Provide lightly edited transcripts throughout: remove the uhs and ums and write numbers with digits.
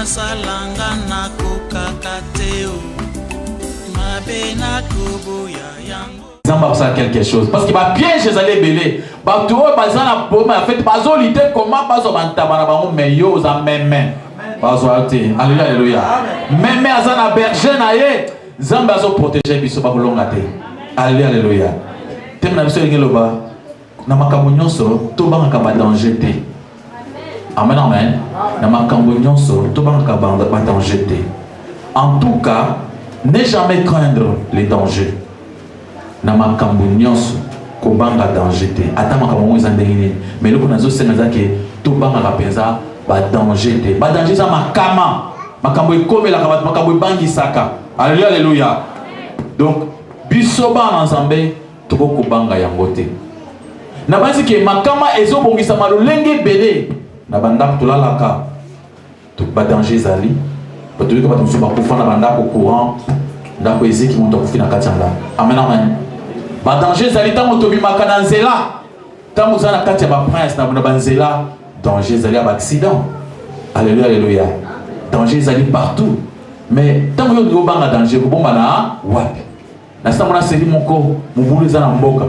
salanga na kokakateo mabena kubuya yango Zamba ça quelque chose parce que ba piège allait belé ba tu vois bazana boma en fait bazo lité comment bazo bantabana bango meyo za meme bazo ate alléluia meme azana berger na ye zamba zo protéger biso ba kolonga te alléluia temna biso ngeloba na makambo nyonso to banga ba danger te amen amen na makambo nyonso to banga ba danger te. En tout cas, ne jamais craindre les dangers. Na makambo nyonso ko banga danger te ata makambo mo ezandengini mais loko nazo senga ke to banga kapenza ba danger te ba danger za makambo ekomela ka makambo bangi saka alléluia. Donc biso ba ensemble to ko banga yango te na basi ke makama ezo bongisa malolenge belé na banda to lalaka to ba danger zali ba to ko ba to ba kufa na banda ko courant ndako ezeki monto ko fina katanga amen amen. Ba danger zali tango tobi makana nzela tango zana kati ya ba prince na banzela danger zali ba accident alléluia alléluia danger zali partout mais tango yo banga danger ko bomba na wapi na sa mona seli moko mubulu zana mboka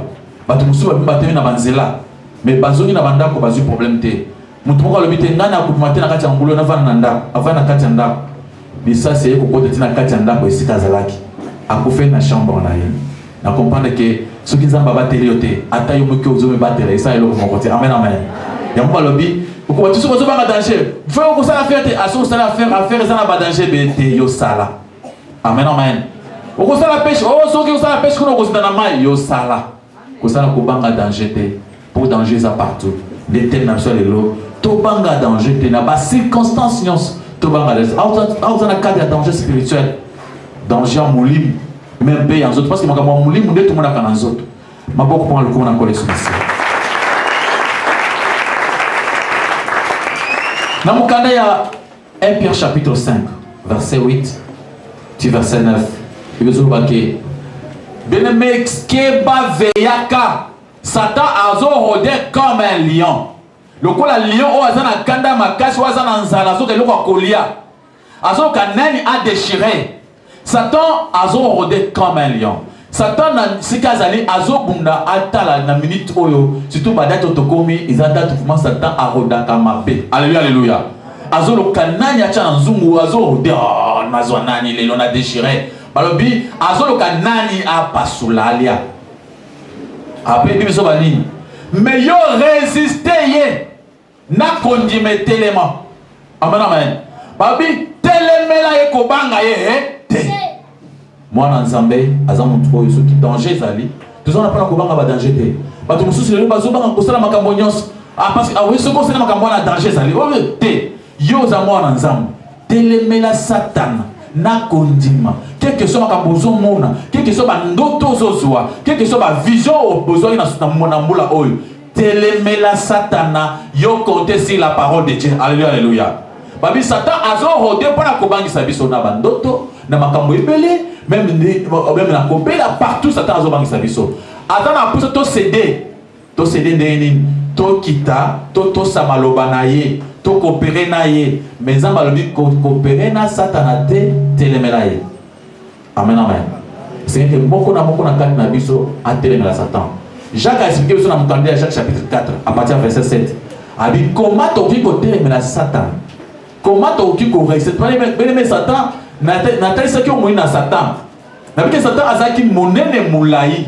batu musuba bimba na banzela mais bazongi na bandako bazu problème te mutu moko lobite ngana ku matena kati ya mbulo na vana nda avana kati ya nda bisa sey ko kote tina kati ya ndako esika zalaki akufe na chambre na ye na comprendre que ce qui nzamba bateli yote ata yo moki ozome batela ça eloko moko te amen amen ya mba lobi ko tu so banga danger faut ko sala faire te aso sala affaire ça na ba danger bete yo sala amen amen ko sala pêche oh so ko sala pêche ko ko na mai yo sala ko sala ko banga danger te pour danger ça partout détermination de l'eau to banga danger te na ba circonstances nyons to banga autant na cadre de danger spirituel danger molim même pays en autres parce que makambo mulimu ndeto mona kana nzoto maboko pour le comment encore les soucis na mukanda ya 1 Pierre chapitre 5 verset 8 tu verset 9 ibizo bake bien-aimé keba veyaka Satan azo rôder comme un lion le ko la lion o azana kanda makasi o azana nzala zo ke loko kolia azo kanani a déchirer Satan azo rôder comme un lion. Satan na sikazali azo bunda atala na minute oyo surtout badato tokomi izata tufuma Satan a roda kamabe. Alléluia alléluia. Azo lo kanani acha nzungu azo rôder nazo nani lelo na déchiré. Balobi azo lo kanani a pasulalia. Après biso bani. Mais yo résister ye na kondime telema. Amen amen. Babi telemela ye kobanga ye moi na nzambe azamu oyo soki danger zali tozona pala ko banga ba danger te bato mususu lelo bazobanga kosala makambo nyonso parce que awe soko sala makambo na danger zali oyo te yo za mwana nzambe telemela satana na kondima quelque soit makambo zomona quelque soit ba ndoto zozwa quelque soit ba vision besoin na mona mbula oyo telemela satana yo compter sur la parole de Dieu alléluia alléluia. Babi Satan azo rôder pour la kobangisa biso na bandoto na makambo ebele même na kopela partout Satan azo bangisa biso atana pousse to céder ndeni to kita to samaloba na ye to coopérer na ye mais nzamba lobi coopérer na Satan te telemela ye amen amen. C'est que moko na kati na biso a telemela Satan. Jacques a expliqué biso na mukanda ya Jacques chapitre 4 à partir verset 7 abi comment to vi ko telemela Satan. Comment tu peux réussir? Bien-aimé Satan, Nathalie c'est qui au moins na Satan. N'abike Satan azaki monene mulai.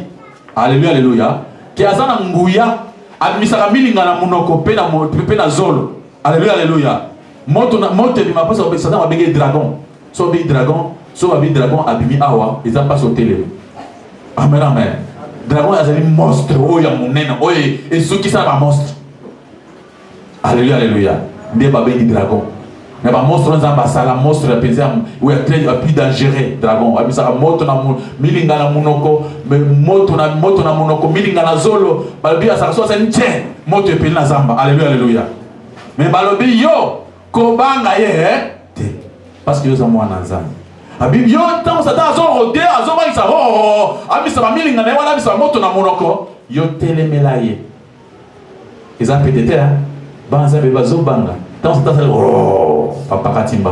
Alléluia alléluia. Qui azana nguya admisaka milinga na munoko pe na zolo. Alléluia alléluia. Moto bi mapasa Satan abenge dragon. So bi dragon abimi awa, ils ont pas sauté le. Amen amen. Dragon azali monstre oya monene oye et ceux qui ça ba monstre. Alléluia alléluia. Nde ba bengi dragon. Mais ba monstre nzamba sala monstre penza ou est très plus dangereux dragon abisa moto na milinga na munoko mais moto na munoko milinga na zolo balobi asa so c'est nche moto epeli na zamba alléluia alléluia mais balobi yo kobanga ye te parce que yo za mwana nzamba abi yo tant ça dans roté azo ba isa abisa ba milinga na wana abisa moto na munoko yo telemela ye eza peut-être banza be bazo banga tant ça papa katimba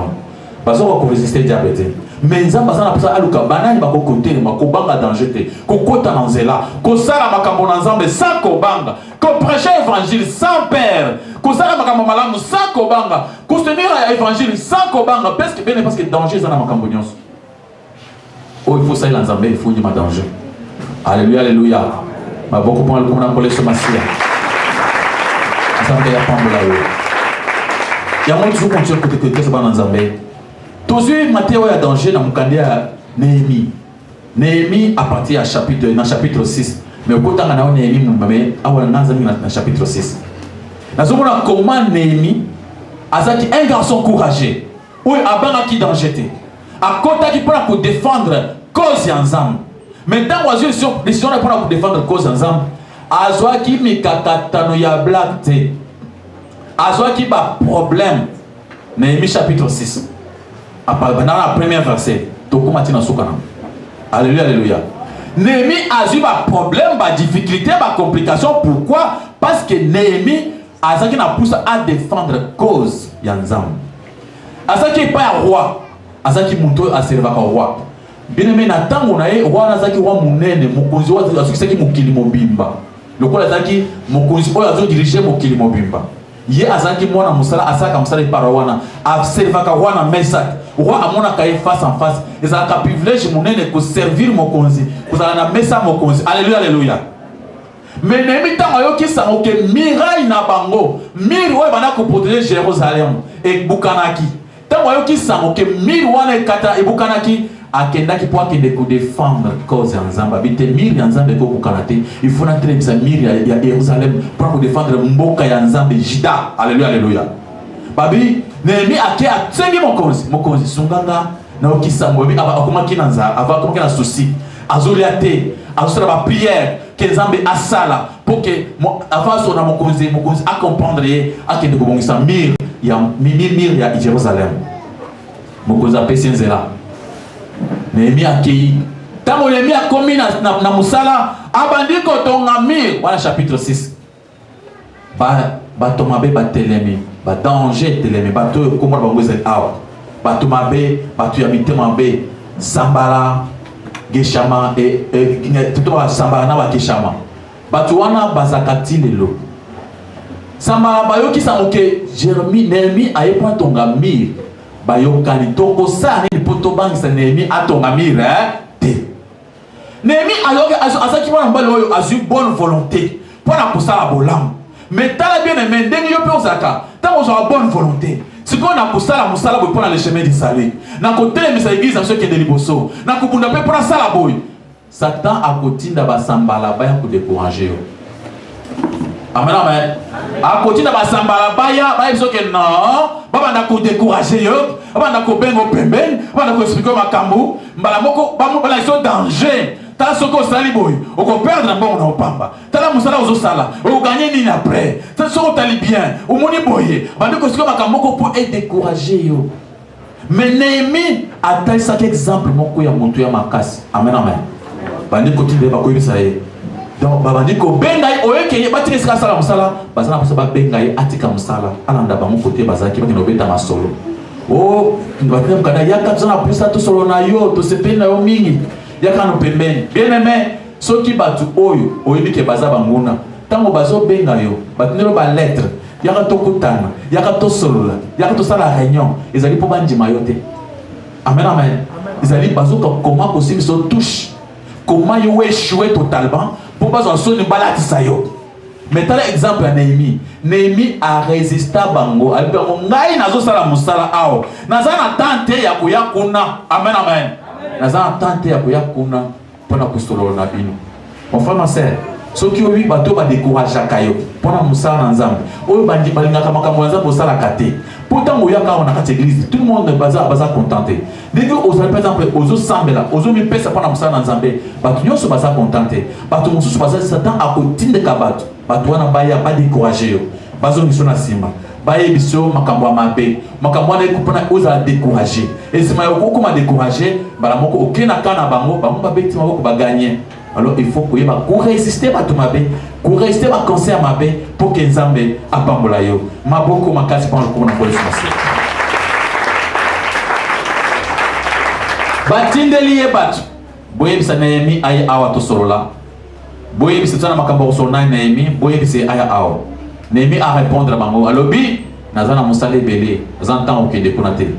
bazo ko résister diabète mais nzamba sana pesa aluka banani bako côté bako banga danger te ko kota na nzela ko sala makambo na nzambe sans ko banga ko prêcher évangile sans père ko sala makambo malamu sans ko banga ko tenir évangile sans ko banga parce que danger za na makambo nyonso oh il faut ça nzambe il faut nyima danger alléluia alléluia ma beaucoup pour le comment appeler ce masia nzambe ya pambola yo il y a toujours continuer côté côté ça dans Nzambe. Tous les Matthieu il y a danger dans mukande ya Néhémie. Néhémie à partir à chapitre 6. Mais au côté on a Néhémie mais awana Nzambe dans chapitre 6. Nazomona comment Néhémie azaki un garçon courageux. Oui, abanga qui danger. À côté qui pour défendre cause ya Nzambe. Maintenant oiseau décision pour défendre cause ya Nzambe. Azwaki mikakatano ya black te. Azwa qui a problème. Néhémie chapitre 6. Dans la première verset. Alléluia, alléluia. Néhémie a eu un problème, une difficulté, une complication. Pourquoi? Parce que Néhémie a poussé à défendre la cause de Nzambe. Azaki n'est pas un roi. Azaki monte à servir comme roi. Bien aimé, Nathan, on a eu roi Azaki roi Mounene, Mokonzi, Azaki Mokili Mobimba. Le roi Azaki Mokonzi, Azaki dirigé Mokili Mobimba. Ye azaki mwana musala asaka musala parawana observaka wana mesak roi amona kaye face en face ezaka privilège munene ko servir mokonzi kozala na mesa mokonzi alléluia alléluia mais Néhémie tango yoki sango ke miraille na bango mire oyo bana ko protéger Jérusalem et bukanaki tango yoki sango ke mire wana ekata e bukanaki akendaki po akende ko défendre cause ya Nzamba bite mire ya Nzambe ko bukanate il faut entrer bisa mire ya Jérusalem pour ko défendre mboka ya Nzambe Juda alléluia alléluia babi Néhémie ake atsengi mokonzi sunganga na okisango bi akomaki na Nzamba akomaki na souci azoliate azosala ba prière que Nzambe asala pour que avant son mokonzi a comprendre akende ko bongisa mire ya Jérusalem mokonzi apesi nzela Néhémie akei. Tant Néhémie a commis na musala abandi kotonga mire voilà chapitre 6. Ba tomabe ba telemi, ba danger telemi, ba to comment ba ngoze awa. Ba tomabe, ba tu habite mabe, sambala, geshama et tout ba sambala na ba geshama. Ba tu wana bazakati lelo. Sambala ba yoki samoke Jérémie Néhémie a yepa tonga mire. Bayokani toko sa ni poto bangisa Néhémie atonga mire te Néhémie azaki wana mbali oyo azu bonne volonté pour la kusala bolam mais tala bien aimé ndenge yo pe osaka tango zo bonne volonté siko na kusala musala boy pour le chemin du salut na kotelemi misa église ceux qui de liboso na kubunda pe pour sala boy Satan akotinda basambala baya ko décourager yo amen amen akotinda basambala baya biso ke non baba na ko décourager yo baba na ko bengo pembeni baba na ko expliquer makambo mbala moko bala iso danger ta soko sali boy oko perdre na bongo na opamba tala musala ozo sala o gagner nini après ta soko tali bien o moni boye bande ko expliquer makambo ko pour décourager yo mais Néhémie a tel ça exemple moko ya moto ya makasi amen amen bande ko tinde ba ko yebisa ye donc babandi ko bengai oyeke batiki sika sala musala bazana posa ba bengai atika musala alanda ba mo côté bazaki ba kinobeta masolo oh batem kada yaka tsana pusa to solo na yo to sepena yo mingi yaka no pembeni bien aimé soki batu oyo oyebike baza banguna tango bazo benga yo batinelo ba lettre yaka to kutana yaka to solo yaka to sala réunion ezali po bandima yo te amen amen ezali bazoka comment possible so touche comment yo échouer totalement pour pas en sonner balati sayo. Mais tel exemple à Néhémie. Néhémie a résisté à bango. Alors ngai nazo sala musala ao. Nazana tante ya kuya kuna. Amen amen. Nazana tante ya kuya kuna pona kustolo na bino. Mon frère ma sœur, ceux qui ont eu bateau ba décourager kayo pona musala nzambe. Oyo bandi balinga kama kama nzambe sala kate. Pourtant, on y a quand on a quatre églises, tout le monde est basé contenté. Dès que vous avez par exemple, aux autres sambela, aux autres mille personnes pendant ça dans Zambé, tout le monde est contenté. Tout le monde est basé Satan à côté de Kabat. Tout le monde pas découragé. Bazo ni sona sima. Baye biso makambo mabe. Makambo na kupona oza décourager. Et si mayoko kuma décourager, bala moko okena kana bango, bango ba beti mako ba gagner. Alors il faut que ba ko résister ba to mabe, ko résister ba cancer mabe pour que Nzambe apambola yo. Maboko makasi pa ko na police masi. Batindeli e batu. Boye bisa Nehemi ay awa to sorola. Boye bisa tsana makambo so na Nehemi, boye bisa ay awa. Nehemi a répondre à bango. Alobi nazana musale belé, zantan o kende konate.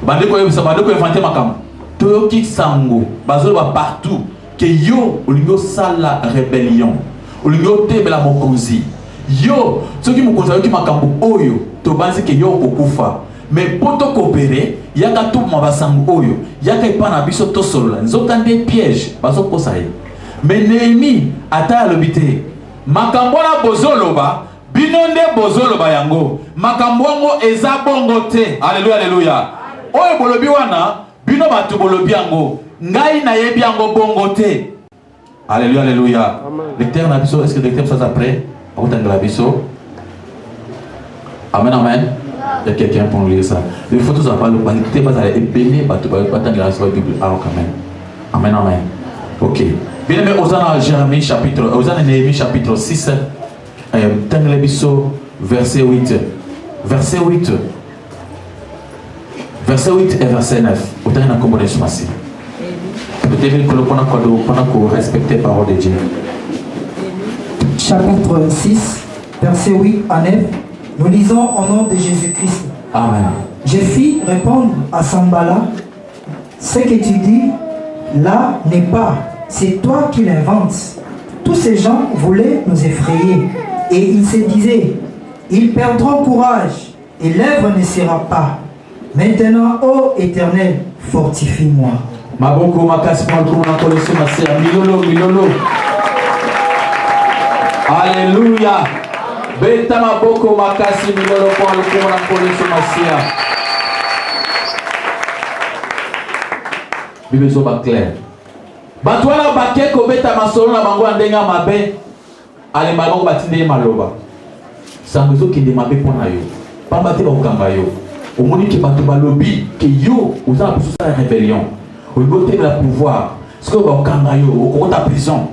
Bandeko bisa bandeko inventer makambo. Toyoki sango, bazolo ba partout. Que yo, olingo sala rébellion, olingo tebela mokonzi. Yo, ceux qui m'ont qui makambo oyo, to banzi que yo okufa. Mais pour te coopérer, yaka tout mabasango oyo, yaka ipana biso to solo. Nzokande piège, baso kosaye. Mais Nehemi ata lobité. Makambo na bozoloba, binonde bozoloba yango. Makambo ngo eza bongo te. Alléluia, alléluia. Oyo bolobi wana, bino batu bolobi yango. Ngai na yebi yango bongo te. Alléluia, alléluia. Lecteur na biso, est-ce que le lecteur ça après? Autangla biso. Amen, amen. Il y a quelqu'un pour lire ça. Les photos ça pas le lecteur pas aller béni batu batangla sur la Bible. Ah quand même. Amen, amen. OK. Bien aimé, Osana Jérémie chapitre, Osana Néhémie chapitre 6. Tangla biso verset 8. Verset 8. Verset 8 et verset 9. Autant na kombo de chmasi. Respecter la parole de Dieu. Chapitre 6, verset 8 à 9. Nous lisons au nom de Jésus-Christ. Amen. Je fis répondre à Sambala, ce que tu dis là n'est pas, c'est toi qui l'inventes. Tous ces gens voulaient nous effrayer et ils se disaient, ils perdront courage et l'œuvre ne sera pas. Maintenant, ô Éternel, fortifie-moi. Maboko makasi mwalukumu na koleso masea milolo milolo. Alléluia. Beta maboko makasi milolo mwalukumu na koleso masea. Bible zo ba clair. Batwana bakeko beta masolo na bango ndenga mabe. Ale malongo batinde maloba. Sanguzo kinde mabe pona yo. Pamba te ba ukamba yo. Omoni ke batu balobi ke yo uza pusu sa rébellion. Au côté de la pouvoir, ce que vous avez au côté de la prison,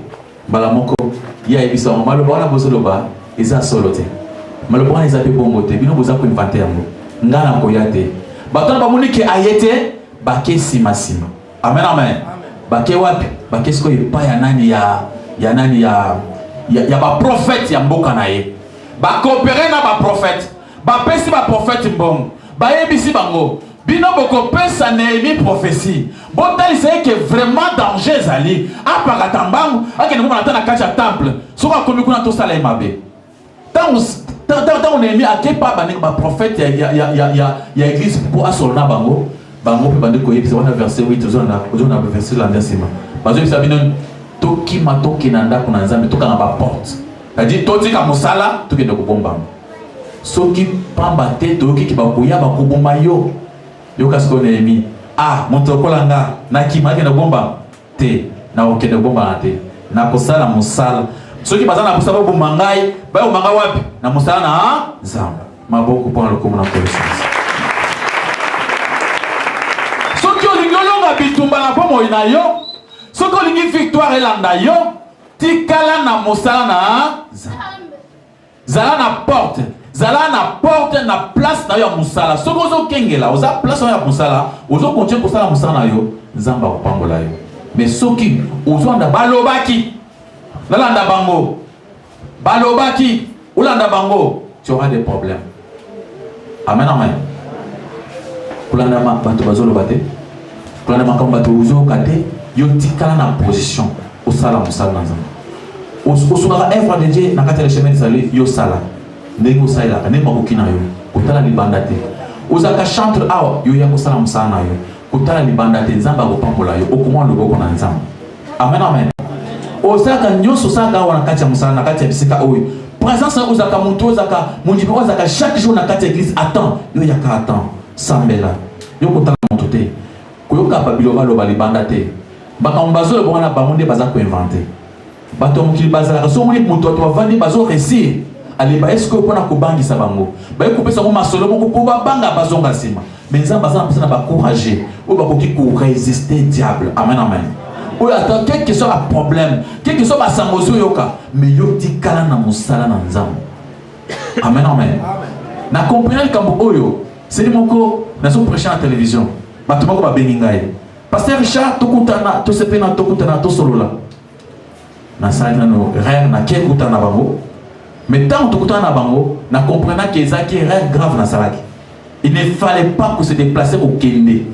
Balamoko, il y a des gens qui ont besoin de l'oba, ils ont soloté. Malheureusement, ils ont des bons côtés, ils ont besoin d'inventer un mot. Ngana koyate. Baton ba moni ke ayete, bake sima. Amen, amen. Bake wapi, bake ce que pas ya nani ya ba prophète ya mboka na ye. Ba coopérer na ba prophète. Ba pesi ba prophète mbongo. Ba yebisi bango. Bino boko pesa Nehemi prophétie. Bon tel c'est que vraiment danger zali. A paratambangu, a ke ngoma na kacha temple. Soka komi kuna to sala mabe. Tant Nehemi a ke pa banek ba prophète ya église pour asolna bango. Bango pe bande ko yebisa wana verset 8 ozona verset la ndesima. Bazo yebisa bino toki matoki na ndako na Nzambe toka na ba porte. C'est-à-dire toti ka musala toki ndoko bomba. Soki pamba te toki ki ba koya ba koboma yo. Yo kasko Nehemi ah motokolanga na kimaki na bomba te na okende bomba na te na kosala musala soki bazana kusaba bomangai ba omanga wapi na musala na Nzambe maboko pour le komona connaissance soki olingolonga bitumba na pomo ina yo soki olingi victoire elanda yo tikala na musala na Nzambe zala na porte Zala na porte na place na yo musala. Soko zo kengela, oza place na yo musala, ozo continue ko sala musala na yo, Nzamba ko pambola yo. Mais soki ozo anda balobaki, nalanda bango. Balobaki, ulanda bango, tu auras des problèmes. Amen amen. Kulanda ma bato bazolo bate. Kulanda makambo bato ozo kate, yo tikala na position, o sala musala na Nzamba. Osuka œuvre de Dieu na kati le chemin de salut, yo sala. Ndenge osaila ka nema kokina yo kotala libanda te ozaka chantre awa yo ya kosala musala na yo kotala libanda te Nzamba akopambola yo okomwa loboko na Nzamba amen amen osaka nyonso osaka awa na kati ya musala na kati ya bisika oyo présence aux akamoto zaka mondipo zaka chaque jour na kati église attends yo yaka attends sambela yo kotala montote koyoka babilo baloba libanda te bakambazo le bona bamonde baza ko inventer bato mokili bazala so moni moto to vandi bazo réussir allez ba est-ce que pona ko bangisa bango ba ekopesa ngo masolo moko po banga bazonga sima mais nzamba za na ba courager o ba koki ko résister diable amen amen. Ou attends, quel que soit le problème, quel que soit le sangozo yoka, mais yo tikala na musala na nzambe. Amen, amen. Na comprendre kambo oyo, c'est le moko na so prêcher à la télévision. Bato moko ba beningaye. Pasteur Richard tokutana, to sepena tokutana to solola. Na sala na no rêve na ke kutana bango. Mais tant tokutana na bango, na comprendre que ça qui rêve grave na salaki. Il ne fallait pas que se déplacer au Kende.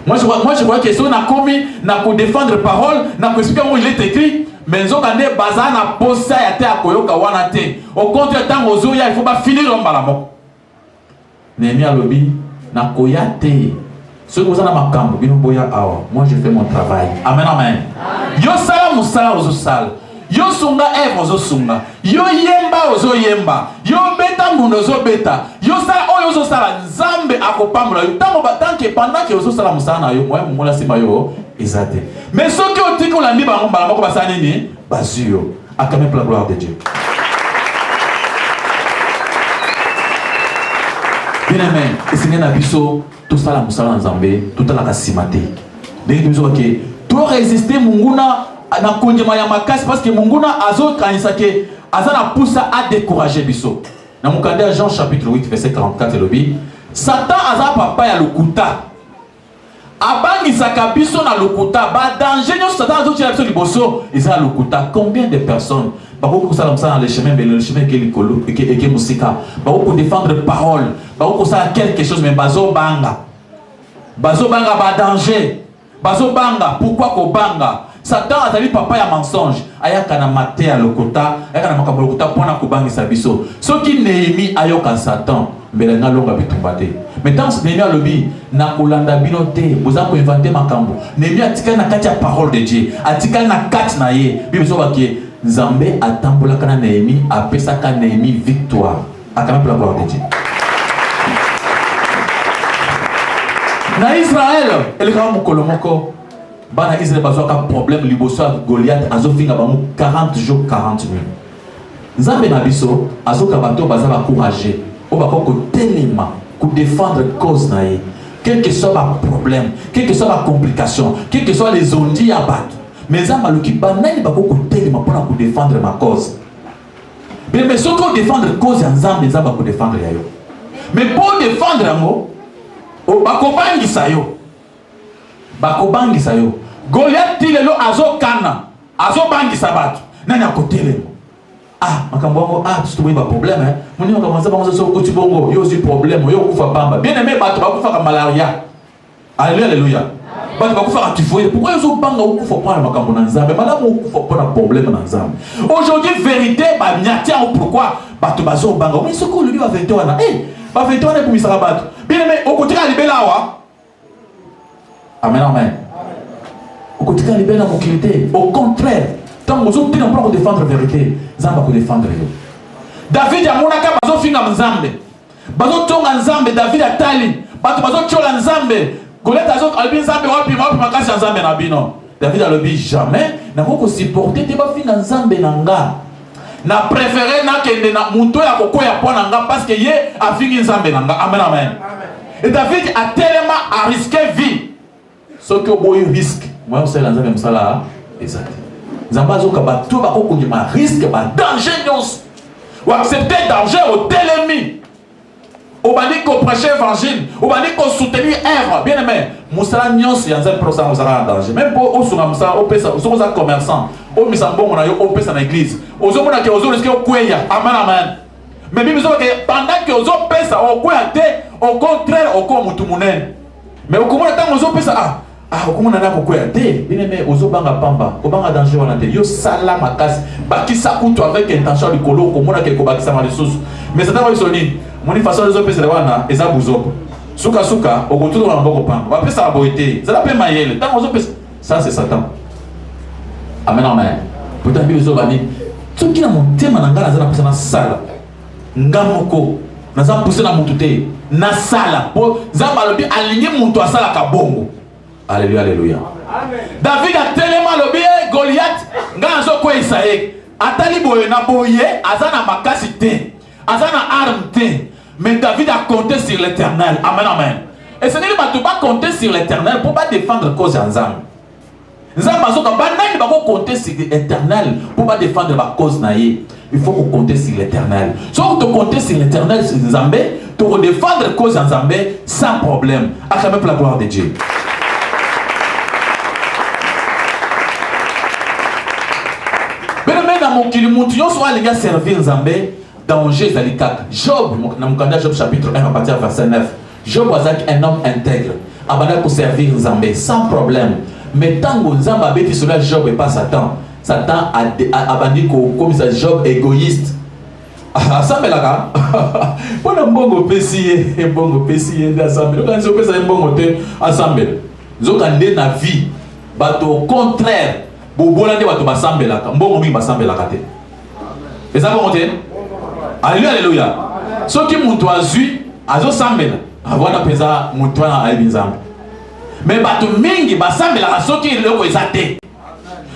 Moi je crois que si on a commis, on a défendre parole, on a expliqué où il est écrit, mais on a des bazar na posa ya te akoyoka wana te. Au contraire, tant aux il faut pas finir l'homme balamo. Néhémie alobi na koya te. Ce que vous avez ma cambo, bino boya awa. Moi je fais mon travail. Amen amen. Yo sala musala ozo sala. Yo sunga eve ozo sunga. Yo yemba ozo yemba. Yo beta muno ozo beta. Yo sala oyo ozo sala nzambe akopamula yo. Tango batanke pendant que ozo sala musala na yo, moi mola sima yo ezate. Mais ce que on dit qu'on l'a mis bango bala moko basana nini? Bazuyo. Acclamez pour la gloire de Dieu. Bien aimé, et c'est un abisso tout ça la musala nzambe, tout la kasimate. Donc nous disons que tout résister munguna na konjema ya makasi parce que munguna azo kanisa ke azana poussa à décourager biso. Na mukande Jean chapitre 8 verset 44 lobi Satan aza papa ya lokuta. Abangisaka biso na lokuta ba danger nyo Satan azo tira biso liboso eza lokuta. Combien de personnes bako ça dans le chemin mais le chemin qui likolo et qui musika bako défendre parole bako ça quelque chose mais bazo banga ba danger bazo banga pourquoi ko banga Satan azali papa ya mensonge ayaka na mate ya lokota ayaka na makambo lokota pona ko bangisa biso soki Néhémie ayoka Satan mbele nga longa bitumbate mais tant Néhémie alobi na kolanda bino te boza ko inventer makambo Néhémie atika na kati ya parole de Dieu atika na kati na ye bible so bakie Nzambe atambola kana Néhémie apesaka Néhémie victoire akama pour la gloire de Dieu. Na Israël el grand mukolomoko bana Israël bazoka problème liboso Goliath azofinga bango 40 jours 40 nuits. Nzambe na biso azoka bato bazala courager o bakoko telema ko défendre cause na ye quel que soit le problème quel que soit la complication quel que soit les ondits à battre. Mais Nzambe aloki banani bakoko telema pona ko défendre ma cause. Mais ce qu'on défendre cause ya Nzambe Nzambe ko défendre ya yo. Mais pour défendre yango o bakobangisa yo. Bakobangisa yo. Goliath tilelo azokana azobangisa bato nani akotelema makambo tu vois pas problème hein moni commencer bango so ko tibongo yo aussi problème yo kufa bamba bien aimé bato bakufa ka malaria alléluia bato bakufa ka typhoïde pourquoi yo banga okufa pour makambo na Nzambe malamu okufa pour un problème na Nzambe aujourd'hui vérité ba nyatia pourquoi bato bazo banga mais ce que lui va vérité wana ba vérité wana pour misala bato bien aimé okotika libela wa amen amen. Au contraire, tant que vous êtes en train de défendre la vérité, Nzambe va défendre. David a monaka bazo finga Nzambe. Bazo tonga Nzambe, David a tali. Bazo chola Nzambe. Goliath azo albi Nzambe wapi makasi Nzambe na bino. David a lobi jamais na ko supporter te ba finga Nzambe na nga. Na préféré na kende na muto ya kokoya po na nga parce que ye a fingi Nzambe na nga. Amen amen. Et David a tellement à risquer vie. Ce que boy risque. Moi on sait la Nzambe msala exact. Nzamba zo ka bato ba ko ma risque ba danger nyos. Ou accepter danger au telemi. Ou bani ko prêcher évangile, ou bani ko soutenir œuvre. Bien aimé, musala nyos ya Nzambe prosa musala danger. Même pour osunga musala o pesa, so za commerçant, o misambo mona yo o pesa na église. Ozo mona ke ozo risque o kweya. Amen amen. Mais bibi zo ke pendant que ozo pesa o kweya te, au contraire o ko mutu munene. Mais au komona tango ozo pesa okomona na kokoya te bien-aimé ozobanga pamba obanga danger wana te yo sala makasi bakisa kutu avec intention likolo okomona ke kobakisa ma lisusu mais Satan va isoni moni façon ezopesela wana eza buzopo suka okotuka na maboko pamba bapesa boyete zala pe mayele tango ozopesa ça c'est Satan amen amen pourtant bi ozobani Ce qui est mon thème, c'est la salle. Ngamoko, naza poussé na mututé, na sala. Pour zamba lobi aligner mutu a sala kabongo. Alléluia, alléluia. David a tellement lobby Goliath, nganzo ko Isaïe. Atali boye na boye, azana makasi te, azana arme te. Mais David a compté sur l'Éternel. Amen, amen. Et ce n'est pas compter sur l'Éternel pour pas défendre cause ensemble. Il faut compter sur l'Éternel pour pas défendre la cause naïe. Il faut compter sur l'Éternel. Si vous comptez sur l'Éternel, sur Zambé, pour défendre la cause en Zambé sans problème. Acclamez pour la gloire de Dieu. Mais dans mon kilimoution, soit les gars servir Zambé, danger Zalikak. Job, dans mon candidat Job chapitre 1, à partir du verset 9. Job was un homme intègre. Abandonné pour servir Zambé sans problème. Mais tant que Zamba a dit cela, Job et pas Satan. Satan a abandonné comme ça, Job égoïste. Ah, ça me l'a pour un bon PC, un bon PC d'assemblée. Quand on fait un bon côté, assemblée. Nous avons dans la vie, au contraire, pour la bateau assemblée là, bon mi assemblée là. Et ça va monter. Alléluia, alléluia. Ceux qui m'ont choisi, azo assemblée là. Avoir un pesa mutwana aibinzambe. Mais bato mingi basambe la soki iloko ezate.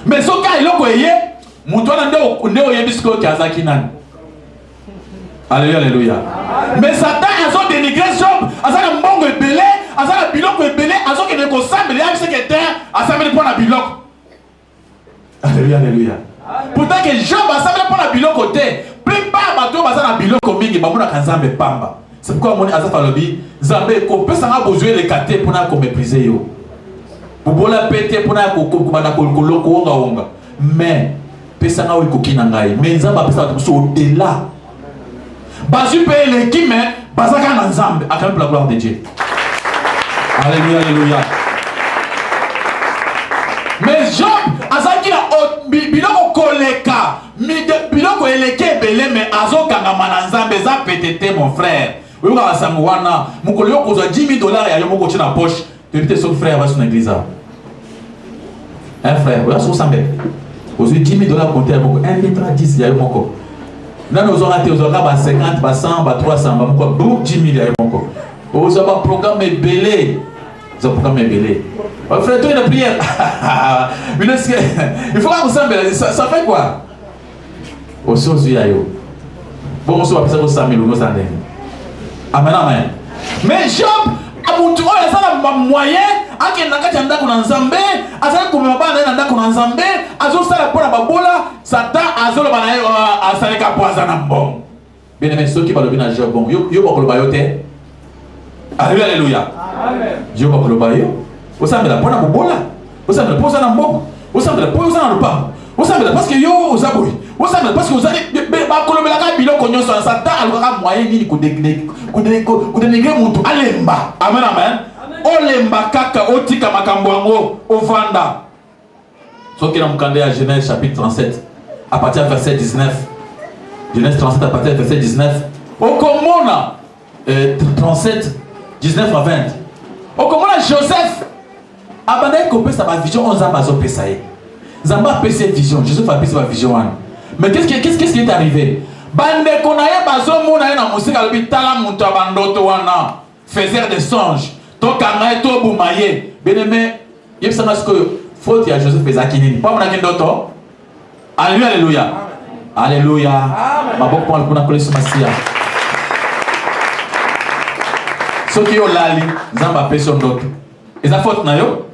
Mais soka iloko eye mutwana ndeo yebisko kazaki nani. Alléluia, alléluia. Mais Satan azo dénigré Job, azana mbongo ebele, azana biloko ebele, azo ke neko sambe ya biseke terre, asambe pour la biloko. Alléluia, alléluia. Pourtant que Job asambe pour la biloko te, plupart bato bazana biloko mingi bamuna kanzambe pamba. C'est pourquoi mon azaf alobi Zambé ko pesa nga besoin les cater pour na ko mépriser yo. Pour bola péter pour na ko bana ko onga onga. Mais pesa nga ko kina ngai. Mais Nzamba pesa so au-delà. Bazu paye l'équipe mais bazaka na Nzambe acclame la gloire de Dieu. Alléluia, alléluia. Mais Job azaki na biloko koleka, biloko eleke belé mais azokanga mananzambe za pétété mon frère. Oui, on a Samuana, mon collègue a $10 000 et il y a mon coach dans la poche. Tu dis son frère va sur l'église. Un frère, voilà, 60 000. Vous avez $10 000 compté à mon coach. 1 litre à 10, il y a mon coach. Là, nous avons raté, nous avons 50, 100, 300, mon coach. Boum, 10 000, il y a mon coach. Vous avez un programme belé. Vous avez un programme belé. Frère, toi, il y a une prière. Il faut que vous sachiez, ça fait quoi? Au sens où il y a eu. Bon, on se va passer au 100 000 ou nous en avons. Amen, amen. Mais Job, a mon tour, il y a un moyen, à qui n'a qu'à t'en donner un zambé, à ça comme un banane n'a qu'à un zambé, à ça la pour la babola, Satan a ça le banane à ça les capoisans en bon. Bien aimé, ceux qui parlent bien à Job, bon, yo pas le bayote. Alléluia, alléluia. Amen. Yo pas le bayo. Vous savez la pour la babola, vous savez la pour ça en bon, vous savez la pour ça en le pas, vous savez parce que yo aux aboui. Vous savez, parce que vous allez. Satan a moyen de dénigrer mon tout. Alemba. Amen, amen. Olemba kaka otika makambwango ovanda. Ce qui est dans mon candidat à Genèse chapitre 37, à partir du verset 19. Genèse 37 à partir du verset 19. Au Komona 37, 19 à 20. Au Komona Joseph. Abandonné coupé sa vision 11 ans bazo pesaye. Zamba a cette vision. Joseph a sa vision. Mais qu'est-ce qui est arrivé? Bande konaye bazo mona na musika lobi tala muntu abandoto wana faiseur de songes. To kamaye to bumaye. Bien-aimé, il y a ce que faute ya Joseph ezakini. Pas mon akindoto. Alléluia, alléluia. Alléluia. Maboko pour kuna koleso masia. Ce qui est lali, Zamba peso ndoto. Eza faute na yo?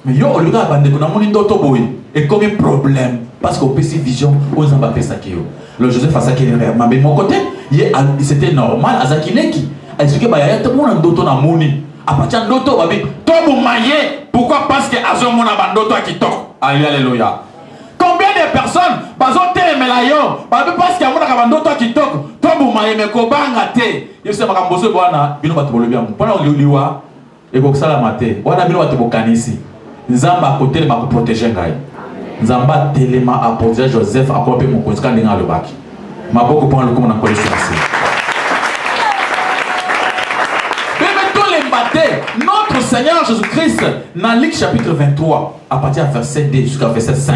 Mais yo au lieu bande kona moni ndoto boy. Et comme un problème parce qu'au PC vision aux Zamba ça qui yo. Le Joseph a ça qui est mais mon côté, c'était normal azakileki. A expliqué bah y a tout le monde ndoto na moni. À partir ndoto babi to bumaye. Pourquoi? Parce que azo mona bandoto akitok. Alléluia. Combien de personnes bazo telemela yo babi parce que amona bandoto akitok to bumaye me ko banga te. Yo se makamboso bwana bino bato bolobia. Pona liwa et ko sala mate. Wana bino bato bokanisi. Nzamba côté ma protéger ngai. Nzamba telema a protéger Joseph a kopé mon konska ndinga le baki. Maboko pour le comme on a collé sur notre Seigneur Jésus-Christ, dans Luc chapitre 23, à partir du verset 2 jusqu'à verset 5.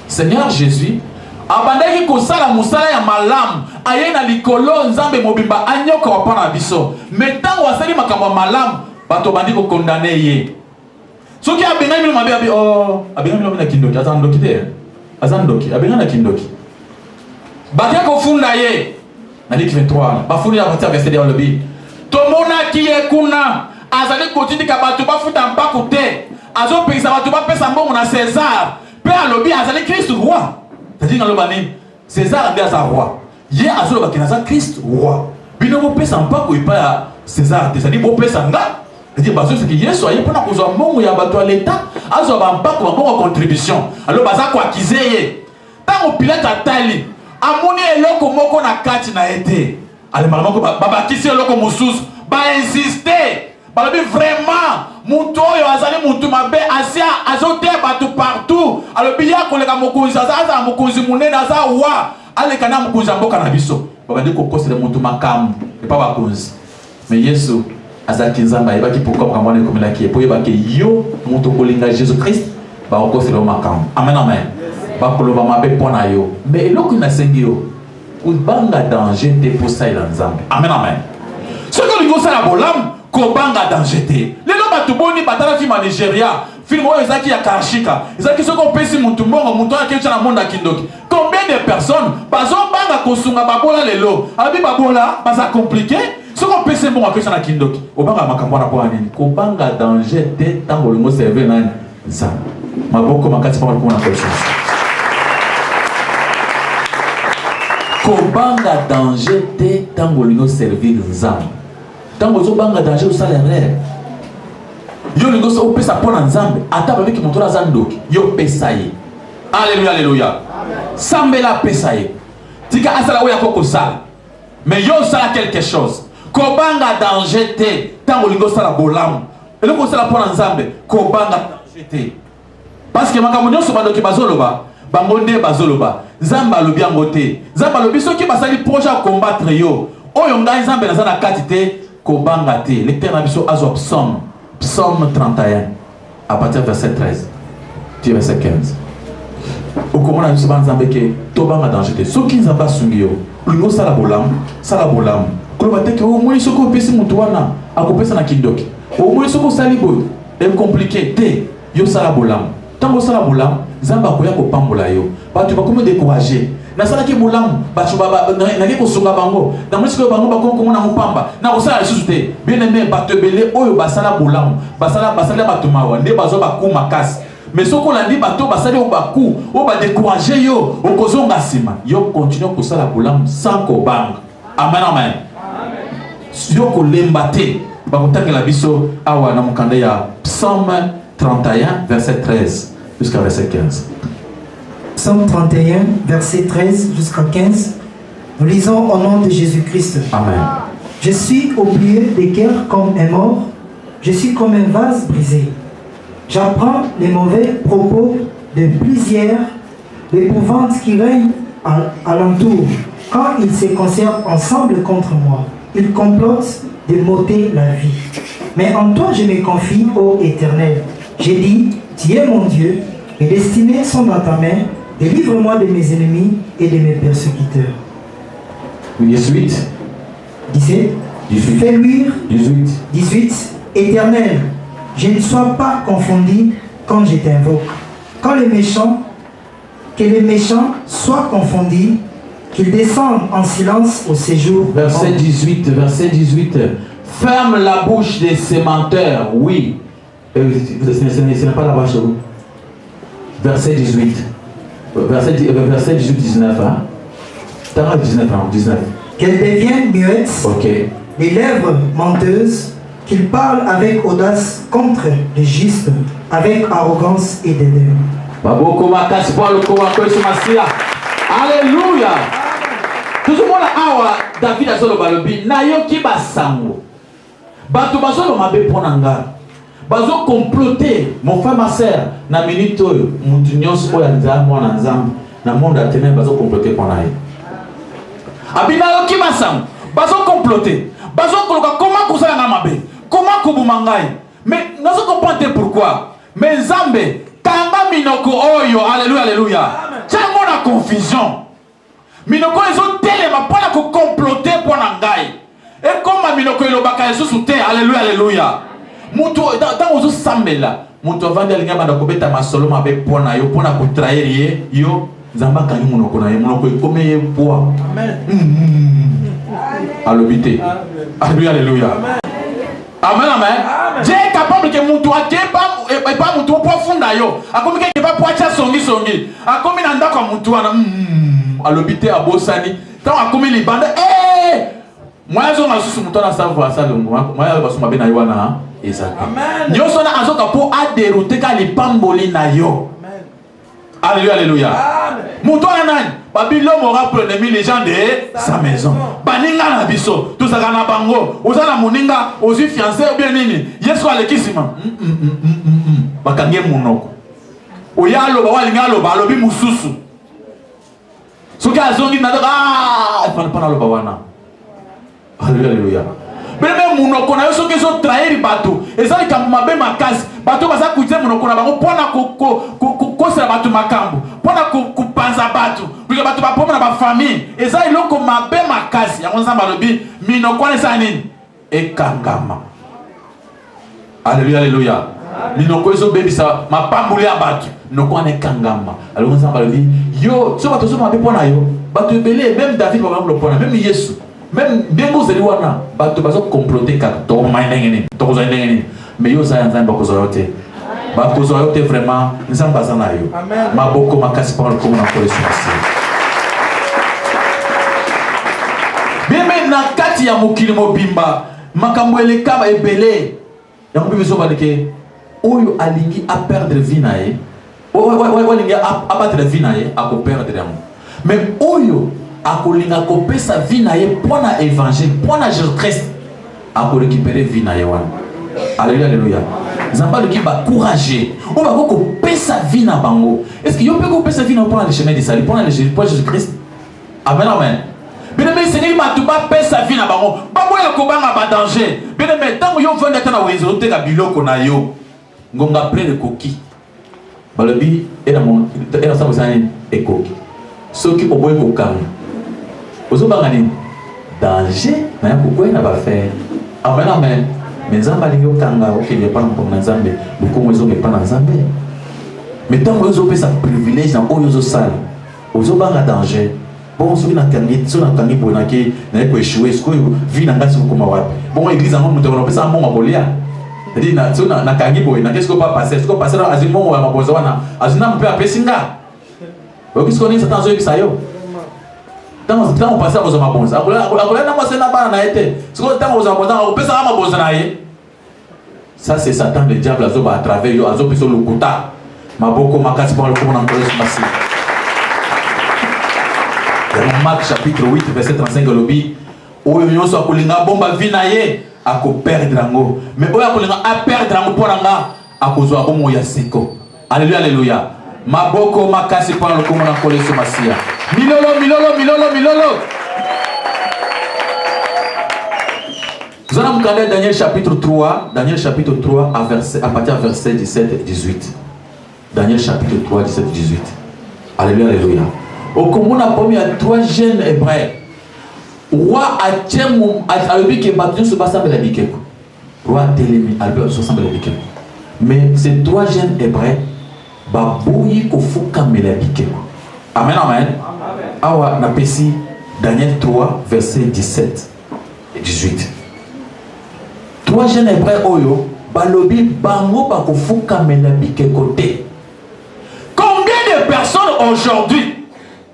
Seigneur Jésus abandaki kosala musala ya malamu aye na likolo nzambe mobimba anyoka wapana biso mais tango asali makambo ya malamu bato bandi kokondane ye soki abengani bino mabe abi abengani bino na kindoki aza ndoki te aza ndoki abengani na kindoki batia kofunda ye na lik 23 bafundi ya batia verset ya lobi tomonaki ye kuna azali kotindika bato bafuta mpako te azopekisa bato bapesa mbongo na César pe alobi azali Christ roi. C'est-à-dire dans le bané, César a dit à sa roi. Hier, à Zolo Bakina, Christ roi. Puis nous ne pouvons pas qu'il pas César. C'est-à-dire que nous pouvons pas. C'est-à-dire que hier, soyez pas pour nous avoir il y a bateau à l'État. À Zolo pas pour avoir contribution. Alors, baza quoi qu'ils aient. Tant au pilote à Tali, à mon éloko moko na kati na été. Allez, maman, baba qui c'est éloko moussous, ba insister. Balobi vraiment muto yo azali mutu mabe asia azote batu partout alobi ya koleka mokonzi aza mokonzi munene aza wa aleka na mokonzi mboka na biso babandi kokosela mutu makamu epa bakonzi mais Yesu azaki nzamba yebaki pourquoi kamwana ekomela po yebaki yo mutu kolinga Jésus Christ ba okosela makamu amen amen bakoloba mabe pona yo mais eloko na sengi yo ubanga danger te pour ça ila nzambe amen amen ce que lingo sala bolam kobanga danger te lelo bato boni batala film en Nigeria film oyo ezaki ya karashika ezaki soko pesi mutu mbongo mutu akecha na monde kindoki combien de personnes bazo banga kosunga babola lelo abi babola baza compliqué soko pesi mbongo akecha na kindoki obanga makambo na kwa nini kobanga danger te tango lingo serve nani ça maboko makati pa ko na conscience kobanga danger te tango lingo servir nzambe tango zo banga danger au salaire yo lingo so pesa pona nzambe ata babiki motora za ndoki yo pesa ye alléluia alléluia amen sambela pesa ye tika asala oya koko sala mais yo sala quelque chose ko banga danger te tango lingo sala bolamu eloko sala pona nzambe ko banga danger te parce que makambo nyonso bandoki bazoloba bango nde bazoloba nzambe alobi yango te nzambe alobi soki basali projet à combattre yo oyo ngai nzambe naza na kati te kobanga te lecteur na biso azo psaume 31 à partir du verset 13 tu verset 15 au comment na biso banzambe ke tobanga danger te soki nzambe asungi yo lingo sala bolam koloba te ke au moins soko pesi mutu wana akopesa na kindoki au moins soko sali boy est compliqué te yo sala bolam tango sala bolam nzambe akoya kopambola yo bato bakomi décourager nasalaki bolamu bato nake kosunga bango na mwisi koyo bango bakomona mopamba na kosala lisusu te bien aimé bato ebele oyo basala bolamu basali bato mawa nde bazwa baku makasi mais soki olandi bato basali oyo baku oyo badécourage yo okozonga nsima yo continue kosala bolamu sans kobanga amen amen yo kolemba te bakotangela biso awa na mokanda ya psaume 31 verset 13 jusqu'à verset 15. Psaume 31, verset 13 jusqu'à 15. Nous lisons au nom de Jésus-Christ. Amen. Je suis oublié des cœurs comme un mort. Je suis comme un vase brisé. J'apprends les mauvais propos de plusieurs, l'épouvante qui règne alentour. Quand ils se concertent ensemble contre moi, ils complotent de m'ôter la vie. Mais en toi je me confie, ô Éternel. J'ai dit, tu es mon Dieu, mes destinées sont dans ta main, délivre-moi de mes ennemis et de mes persécuteurs. 18. 17. 18. Fais luire. 18. 18. Éternel, je ne sois pas confondu quand je t'invoque. Que les méchants soient confondus, qu'ils descendent en silence au séjour. Verset 18. Verset 18. Ferme la bouche des sémenteurs, oui. Ce n'est pas la vache. Verset 18. Verset 18-19. Hein? 19. Qu'elles deviennent muettes, okay. Les lèvres menteuses, qu'ils parlent avec audace contre les justes, avec arrogance et dédain. Alléluia. Tout le monde a David a solo balobi na yo ki basango. Bato bazolo mabe ponanga. Bazo comploter mon frère ma sœur na minute oyo mutu nyonso oyo nzambe mwana nzambe na monde a ténèbres bazo comploter pona ye. Abina yo ki basango. Bazo comploter. Bazo koloka comment kozala na mabe. Comment kobuma ngai. Mais nazo comprendre pourquoi. Mais nzambe kanga minoko oyo alléluia alléluia. Chango na confusion. Minoko ezo telema pona ko comploter pona ngai. Et comme minoko elobaka yesu sous terre. Alléluia, alléluia. Mutu dans ozo sambela. Mutu avandi alinga banda kobeta masolo mabe pona yo pona ko trahir yo. Zamba kanyu monoko na ye monoko ekomeye poa. Amen. Alobité. Alléluia, alléluia. Amen, amen. Dieu est capable que mon toit pas mon toit profond d'ailleurs. A comme que pas poitia songi. A comme il anda comme mon toit à l'hôpital à Bossani. Tant a comme les bandes. Moi je suis sur mon toit à savoir ça le moi je suis ma na wana exact. Amen. Yo sona azoka pour a dérouter quand les pamboli na yo. Amen. Alléluia, alléluia. Amen. Mon toit na nani. Babylone aura pronommé les gens de sa maison. Baninga na biso, tout ça na bango. Ozana moninga, ozu fiancé ou bien nini. Yesu alekisima. Bakange monoko. Oya loba walinga loba lobi mususu. Soki azongi na pas loba wana. Alléluia, alléluia. Mais même monoko na yo soki zo trahir bato. Ezali kamabe makasi. Bato baza kuite monoko na bango pona ko sera bato makambo. Pona ko panza bato. Parce que bato ba poma na ba famille. Ezali loko mabe makasi. Ya nzamba lobi minoko na sa nini? Ekangama. Alléluia, alléluia. Minoko ezo bebisa mapambuli ya bato. Noko na ekangama. Alors nzamba lobi yo so bato so mabe pona yo. Bato ebele même David ba bango pona même Yesu. Même bien que vous allez voir, bato bazo comploter car to mainengeni, to mainengeni. Mais yo za nzamba ko zoyote. Ba ko zoyote vraiment nzamba za na yo. Maboko makasi pa ko na kolesi masi. Bien na kati ya mokili mobimba, makambo elekaba ebele. Ya mbi biso balike oyo alingi a perdre vie na ye. Oyo alingi a battre vie na ye, a ko perdre amour. Mais oyo akolinga kopesa vie na ye pona évangile pona Jésus Christ ako récupérer vie na ye wana. Alléluia, alléluia. Zamba le qui ba courager on va kopesa vie na bango. Est-ce que yo peut kopesa vie na pona le chemin de salut pona le Jésus Christ? Amen, amen. Bien aimé Seigneur ma tout ba pesa vie na bango ba boya ko banga ba danger. Bien aimé tant yo vendre tana wezo te ka biloko na yo ngonga plein de coquilles balobi et dans sa mosani et coquille ceux qui oboye kokanga ozo bangani danger na ya kokwe na ba faire. Amen, amen. Mais nzamba lingi okanga okende pa na nzambe lukongo ezo ke pa na nzambe. Mais tant ozo pesa privilège na oyo ozo sala ozo banga danger. Bon soki na kangi so na kangi bona ke na ko échouer ce que vie na ngasi ko ma wapi. Bon église en muto na pesa mbongo bolia. Ndi na so na kangi bona qu'est-ce que pas passer ce que passer na azimo wa maboza wana azina mpe apesinga. Qu'est-ce qu'on est satan zo bisayo. Tant on passe à vos amabons. Ça c'est Satan le diable à travers yo azo piso lokuta. Maboko makasi pour le comment on peut se passer. Dans Marc chapitre 8 verset 35 lobi oyo nyonso akolinga bomba vinaye ako perdre ngo. Mais oyo akolinga a perdre ngo pour nga akozwa bomo ya seko. Alléluia, alléluia. Maboko makasi pour le comment on peut se passer. Milolo. Nous allons regarder Daniel chapitre 3 à partir du verset 17 et 18. Daniel chapitre 3, 17 et 18. Alléluia, alléluia. Au commun a promis à 3 jeunes hébreux. Roi a tenu à l'objet que Baptiste se passe à la Bikeko. Roi a télémi à l'objet se passe à la Bikeko. Mais ces 3 jeunes hébreux, Babouyi Kofuka Melabikeko. Amen, amen. Awa na pesi Daniel 3 verset 17 et 18. 3 jeunes hébreux oyo balobi bango bakofuka melabike côté. Combien de personnes aujourd'hui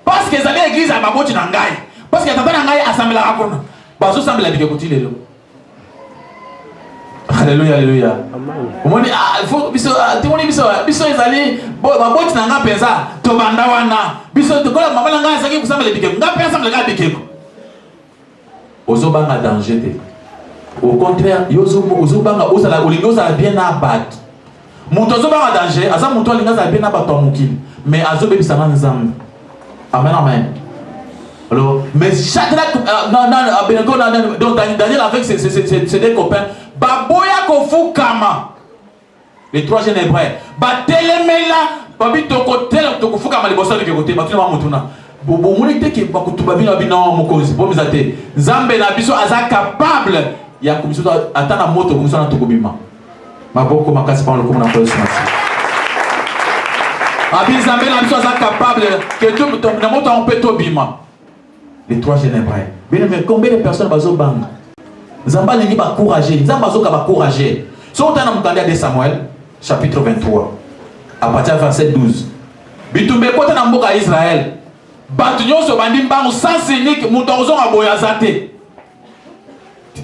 parce que ça l'église à baboti na ngai parce que tata na ngai assemblée la kona bazo assemblée la bike côté lelo. Alléluia, alléluia. Omoni il faut biso timoni biso ezali baboti na nga penza to banda wana biso to kola mama na nga azaki kusamba le bikeko nga penza le bikeko ozo banga danger te. Au contraire ozo banga osala olingo sala bien na bat muto ozo banga danger asa muto olinga sala bien na bat to mukili mais azo bebisa na nzambe. Amen, amen. Alors mais chaque donc Daniel avec ses deux copains baboya kofukama les 3 jeunes hébreux batelemela babi tokotel tokofuka malibosa de côté batuna mutuna bobo monite ke bakutuba bino bino mokozi bo bizate nzambe na biso aza capable ya komiso atana moto komiso na tokobima maboko makasi pa lokomo na koso masi abi nzambe na biso aza capable que tout na moto on peut tobima les trois jeunes hébreux bien mais combien de personnes bazo banga nzamba lingi ba courager nzamba bazo ka ba courager so otana mukanda de Samuel chapitre 23 à partir du verset 12 bitumbe kota na mboka Israël batu nyonso bandi mbangu sans unique muto ozonga boya zate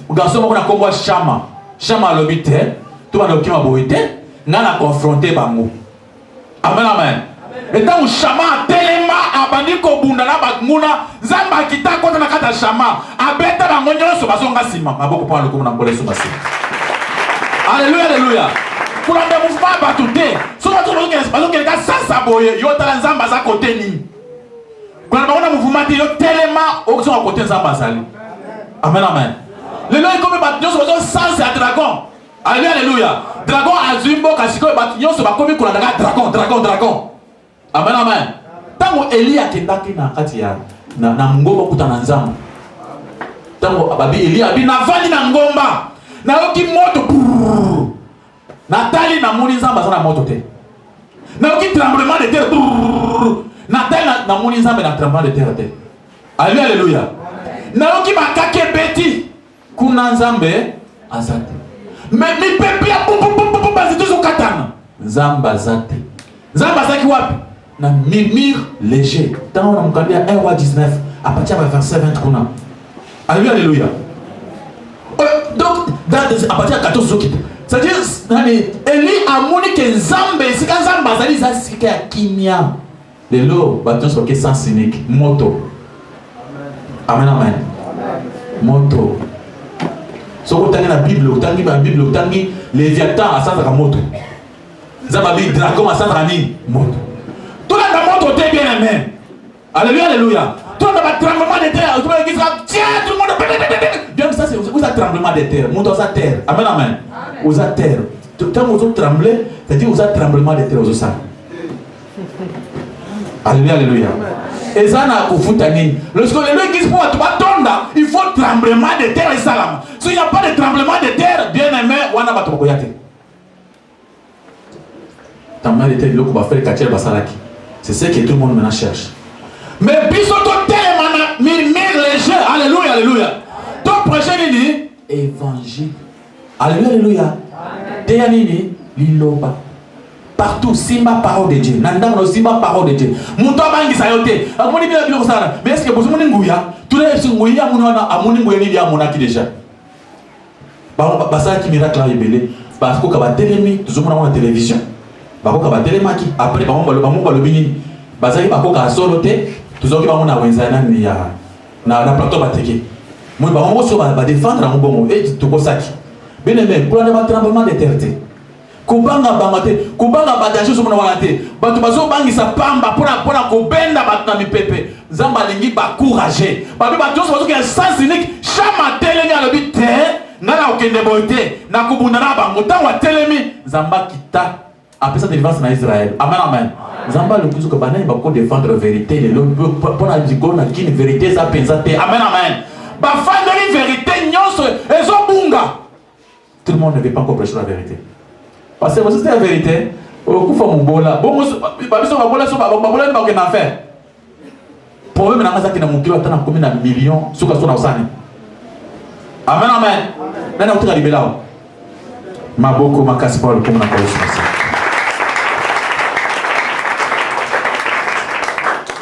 garçon moko na kombo Shama alobi te to bana okima boyete nga na confronter bango amen amen etango Shama telema abandi ko bunda na baguna nzamba kita kota na kata Shama abeta bango nyonso bazonga sima maboko pa lokomo na mboleso basi alléluia alléluia pour le mouvement batute so bazonga ka sasa boye yo tala nzamba za côté ni quand on a mouvement yo telema okuzonga côté nzamba zali amen amen le nom comme batut sur le sens à dragon alléluia alléluia dragon azimbo kasiko batut sur bakomi kolanda dragon amen amen tango Eli akendaki na kati ya na ngomba kutana nzamba tango ababi Eli abi na vandi na ngomba na yoki moto na tali na moni nzamba za na moto te na yoki tremblement de terre na tali na moni nzamba na tremblement de terre te alléluia alléluia na yoki bakake beti kuna nzambe azate mais mi pepe ya pou bazito zo katana nzamba azate nzamba azaki wapi na murmure léger tant on a mukandi ya 1 roi 19 à partir du verset 20 kuna alléluia alléluia donc à partir de 14 zo kita c'est-à-dire Eli amoni ke nzambe sika nzamba azali za sika ya kimia lelo bato so ke sens unique moto amen amen moto so utangi na Bible utangi Léviathan asazaka moto nzamba bi dragon asazaka ni moto tout la moto te bien aimé alléluia alléluia tout le tremblement de terre tout le monde qui tiens tout le monde bien ça c'est où ça tremblement de terre moto ça terre amen amen où ça terre tant vous trembler c'est-à-dire où ça tremblement de terre où ça alléluia alléluia et ça n'a qu'au nini lorsque l'église pour tomber il faut tremblement de terre et salam s'il n'y a pas de tremblement de terre bien aimé wana batokoyate tremblement de terre le va faire kachel basalaki c'est ce que tout le monde maintenant cherche mais bisoto telemana murmure léger alléluia alléluia ton prochain nini évangile alléluia alléluia teya nini liloba partout simba parole de Dieu nandamno simba parole de Dieu muto abangisa yote akomoni bila bilo kosala mais est-ce que bozo moni nguya tous les nguya munona amoni nguya ni dia monaki déjà basa ki miracle la ebele parce que ba telemi tuzomona na télévision bakoka ba telemaki après ba lobini bazali bakoka solo te tuzoki ba mona wenzana ni ya na plateau bateke moi ba mo so ba défendre en bon et tokosaki bien aimé pour le tremblement de terre kubanga bangate kubanga badaje so mona wanate batu bazo bangisa pamba pona kobenda batu na mipepe nzamba lingi ba courager babi batu so bazo ke sens unique chama telemi alobi te ngana okende boite na kubunda na bango tanwa telemi nzamba kita apesa délivrance na Israël amen amen nzamba le kuzuka banani ba ko défendre vérité le pona digo na kini vérité za pensate amen amen ba fandeli vérité nyonso ezo bunga tout le monde ne veut pas comprendre la vérité. Parce que c'est la vérité. Au coup, mon bola. Bon, babola n'a aucun affaire. Problème dans ça qui n'a mon kilo attend combien de millions sur la Osani. Amen amen. Nana utika libela. Maboko makasi Paul comme na kosa.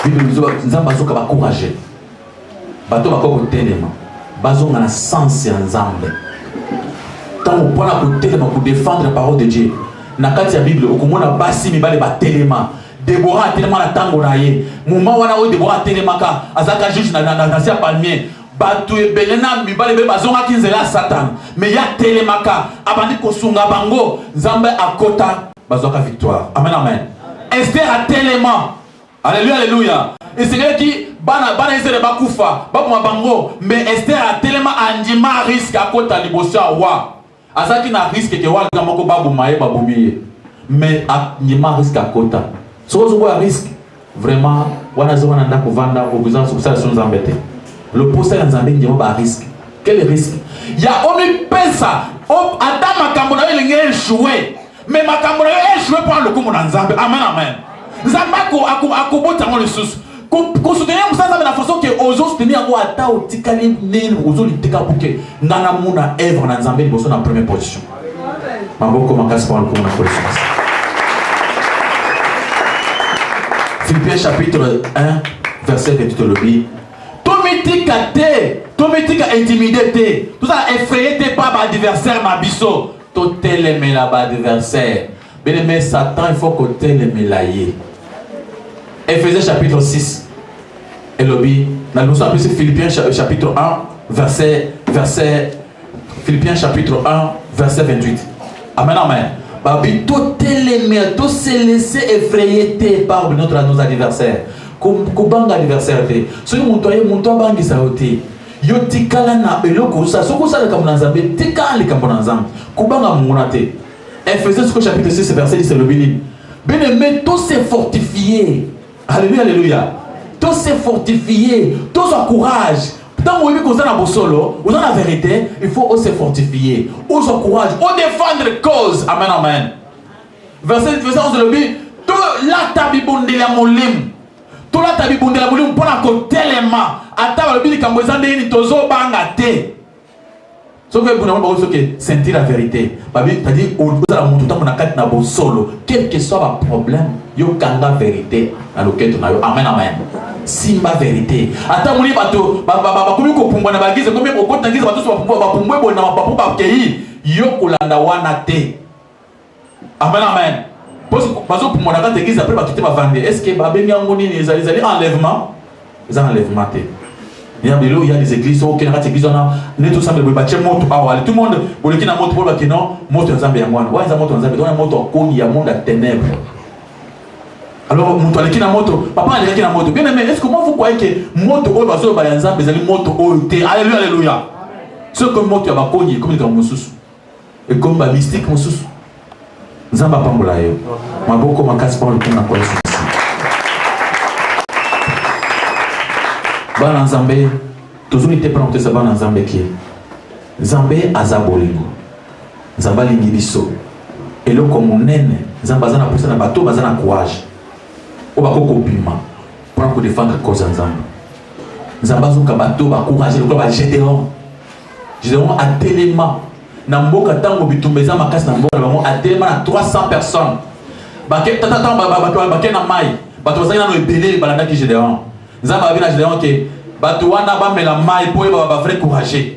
Bible nous nzamba zoka ba courager. Bato bakoko telema. Bazonga na sens ya nzambe. Tant on prend la téléma pour défendre la parole de Dieu. Na kati ya Bible okomona basi mibale ba telema. Déborah tellement na tango na ye. Moment wana o Déborah telema ka azaka juge na sia palmier. Batu ebelena mibale be bazonga kinzela Satan. Mais ya telema ka abandi kosunga bango nzambe akota bazoka victoire. Amen amen. Esther a telema. Alléluia alléluia. Et c'est qui bana Esther bakufa ba bango mais Esther a telema andima risque akota liboso wa. Azaki na risque que wa gamoko babu maye babumiye mais a nima risque à kota Ce que à risque, vraiment, on a besoin de vendre au besoin de ça, nous embêter. Le poster en Zambie, il y a un risque. Quel risque? Il y a un pesa. Attends, ma camona, il est échoué. Mais ma camona est échoué pour le coup en Zambie. Amen, amen. Zambie a combattu le sous. Qu'on soutenir ça de la façon que aux autres soutenir à ta au tikali nen aux autres tika pour que nana muna œuvre en Zambie ils sont en première position. Maboko makasi pour le coup en position. Philippiens chapitre 1 verset 28 le dit. Tomitika intimidé, tout ça effrayé par l'adversaire Mabiso. Tout aimé là-bas adversaire. Bien aimé Satan, il faut que tu aimes l'aïe. Éphésiens chapitre 6. Et lobby, nous sommes appelés Philippiens chapitre 1 verset Philippiens chapitre 1 verset 28. Amen, amen. Babi, tout aimé, tout se laisser effrayer par nos adversaires. Kubanga adversaire so muntu abangi sauti yo tikala na eloko sa soko sala comme dans Zambie tikala comme dans Zambie kubanga munate. Ephésiens chapitre 6 verset 10 le béni. Bien-aimé, tous se fortifier. Alléluia, alléluia. Tous se fortifier, tous en courage. Tant que vous avez un solo, vous avez la vérité, il faut se fortifier. Vous en courage, vous défendre cause. Amen, amen. Verset 11 le béni. Tout la tabibonde la molim. Tout la tabibonde la molim pour la côté les mains. Attends le béni quand vous avez dit tozo bangate. Sauf que vous n'avez pas sentir la vérité. C'est-à-dire, vous avez tout le temps solo. Quel que soit le problème, vous avez la vérité. Amen, amen. Si ma vérité. Attends, vous avez amen, amen. Est-ce que enlèvement? Ils ont enlèvement. Il y a des églises où il y a des églises où il y a tout le monde qui a moto pour le non, moto en Zambie à moi. Ouais, ça moto en Zambie, on moto il y a monde à ténèbres. Alors, moto qui a moto, papa qui a moto. Bien aimé, est-ce que vous croyez que moto au baso en Zambie, c'est moto au thé. Alléluia, alléluia. Ce que moto a connu comme dans Moussous. Et comme la mystique Moussous. Zamba pambola yo. Maboko makasi pour le coup na quoi ici. Bana Zambé, toujours été présenté ça bana Zambé qui Zambé azabolingo. Zamba lingibiso. Et là comme on nene, Zamba zana poussa na bateau, bazana courage. O bako kopima pour défendre cause Zamba. Zamba zuka bateau ba courage le ba Gédéon. Gédéon a tellement na mboka tango bitumbeza makasi na mboka bango a tellement na 300 personnes. Baké tata baké na mai. Bato bazana no ebele balanda ki Gédéon. Zamba vina Gédéon que bato wana ba mela mai po ba vrai courageux.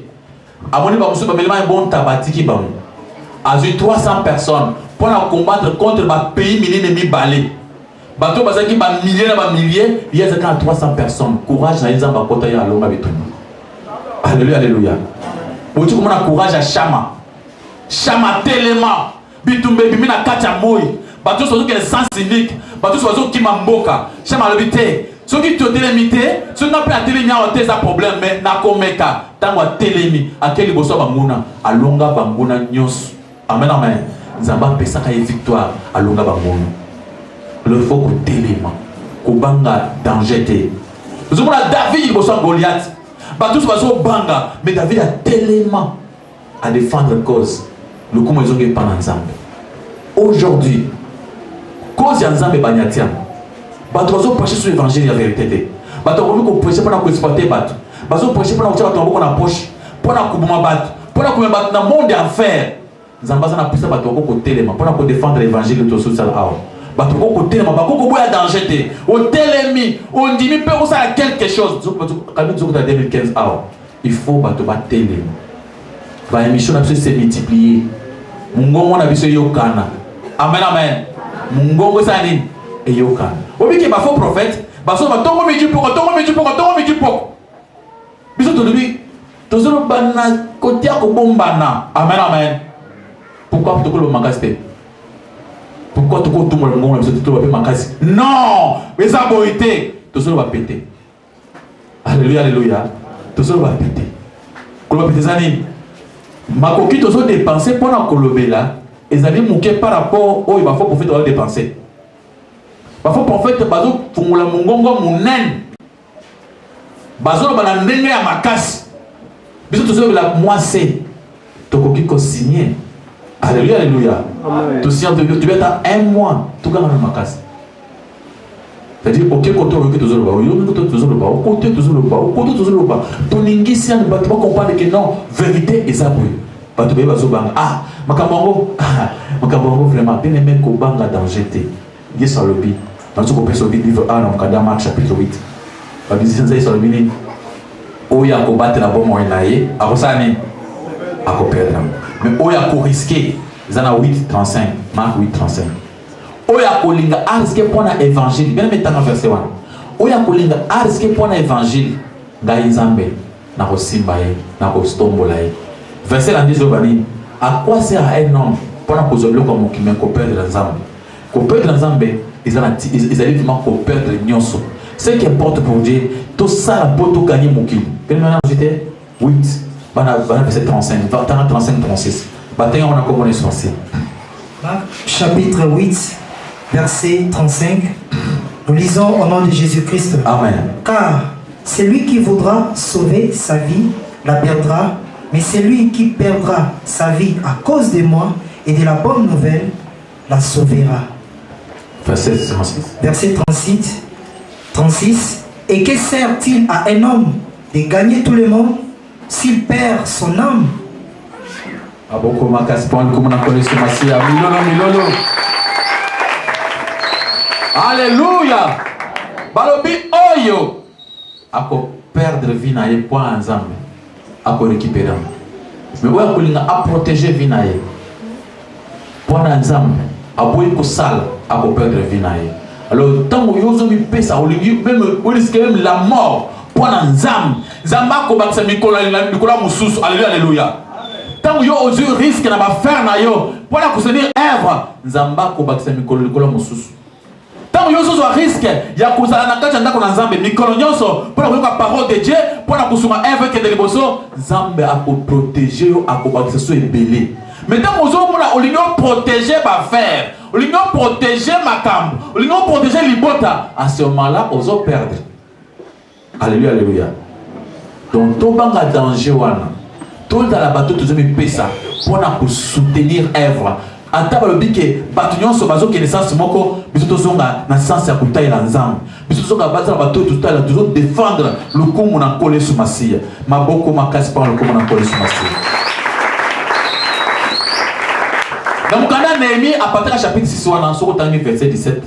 Amoni ba musu ba mela bon tabatiki ba mu. Azu 300 personnes pour combattre contre ba pays ennemi balé. Bato bazaki ba milliers, il y a 300 personnes. Courage na Zamba kota ya longa bitu. Alléluia, alléluia. Boti comme na courage à Chama. Chama tellement bitumbe bimina kacha moi. Bato sozo que sens unique. Bato sozo ki mamboka. Chama lobité. Ceux qui te télémité, ceux qui n'ont pas télémité, ont un problème, mais n'a komeka. Tant que télémité, à quel niveau ça banguna, à longa banguna nyos. Amen, amen. Zamba pesa kaye victoire à longa banguna. Le faut que télémité, que banga danger. Nous avons David, il bosse Goliath. Batous baso banga, mais David a tellement à défendre cause. Le comment ils ont gagné pendant ensemble. Aujourd'hui, cause ensemble banyatiam. Bato prêcher sur l'évangile la vérité. Bato prêcher pour nous exploiter bato. Bato prêcher pour nous tirer ton na poche, pour nous kubuma bato, pour nous kubuma bato dans monde d'affaires. Zamba na poussa bato ko téléma pour nous défendre l'évangile de tout ça là. Bato ko téléma ba ko boya danger té. Au télémi, on dit mais peut ça quelque chose. Quand nous 2015 il faut bato ba téléma. Ba émission na se multiplier. Mungongo na biso yokana. Amen, amen. Mungongo ça ni et yoka. Obi qui ba faux prophète, ba so ba tongo meji poko. Biso to debi to zoro bana kotia ko bombana. Amen, amen. Pourquoi tu ko le magaste? Pourquoi tu ko tout le monde biso to ba makasi? Non, mais ça boité, to zoro ba péter. Alléluia, alléluia. To zoro ba péter. Ko ba péter zani. Makoki to zo dépenser pour na kolobela, ezali mouké par rapport au il va faut prophète doit dépenser. Parfois prophète bazo fungula mungongo munen. Bazo bana ndenge ya makasi. Biso tozo la moissé. Tokoki ko signer. Alléluia, alléluia. Tu signes tu vas être 1 mois tout gana makasi. C'est-à-dire OK côté que toujours ba, yo côté toujours ba, côté toujours ba, côté toujours ba. Ton ingisi en ba tu comprendre que non, vérité est ça pour. Ba tu ba zo bang. Ah, makabongo vraiment bien aimé ko banga danger té. Yes alobi. Dans ce qu'on peut sauver livre 1 dans Kadam Marc chapitre 8. La vision c'est sur le mini. Oya ko battre la bombe oinaye, a rosani a ko perdre. Mais oya ko risquer. Zana 8:35, Marc 8:35. Oya ko linga a risquer pour na évangile. Bien mettant dans verset 1. Oya ko linga a risquer pour na évangile. Ngai nzambe na ko simbaye, na ko stombola. Verset la dit bani, à quoi sert un homme pour na ko zoblo comme qui me ko perdre nzambe. Ko perdre nzambe, ils allaient vraiment ko perdre nyonso. Ce qui importe pour Dieu, tout ça, la poto gagner mon kill. Maintenant, j'étais 8, verset 35, 35, 36. Maintenant, on a commencé sur ça. Chapitre 8, verset 35. Nous lisons au nom de Jésus-Christ. Amen. Car celui qui voudra sauver sa vie la perdra, mais celui qui perdra sa vie à cause de moi et de la bonne nouvelle la sauvera. Verset 36. Verset 36. Et que sert-il à un homme de gagner tout le monde s'il perd son âme? Alléluia. Balobi oyo ako perdre vie na ye point ensemble ako récupérer. Mais oya kolinga a protéger vie na ye point ensemble aboyi ko sala ako perdre vie na ye. Alors, tant que vous avez pesa, vous risquez même la mort pour un zam. Zamba ko baksa mikola mususu. Alléluia, alléluia. Tant que vous avez risque na ba faire na yo pour la considérer œuvre. Zamba ko baksa mikola mususu. Tant que vous avez risque ya kozala na kati ndako na nzambe mikolo nyonso pour la parole de Dieu pour la kusuma œuvre que de liboso. Zambe a ko protéger yo a ko baksa so ebelé. Mais tant que vous avez protéger ba faire. Vous voulez protéger ma cambre, vous voulez protéger l'ibota. À ce moment-là, vous allez perdre. Alléluia, alléluia. Donc, tout le monde a danger. Tout dans la bateau, tout le monde fait ça pour soutenir l'œuvre. En tant que le bâtonnion sur bateau qui est naissance moko, mais tout le monde a sens à couper l'ensemble. Mais tout le monde a battu la bateau tout à l'heure, toujours défendre le coup mon a collé sur ma scie. Ma beaucoup ma casse pas le coup mon a collé sur ma scie. Dans mon canal Néhémie, à partir du chapitre 6, on a verset 17.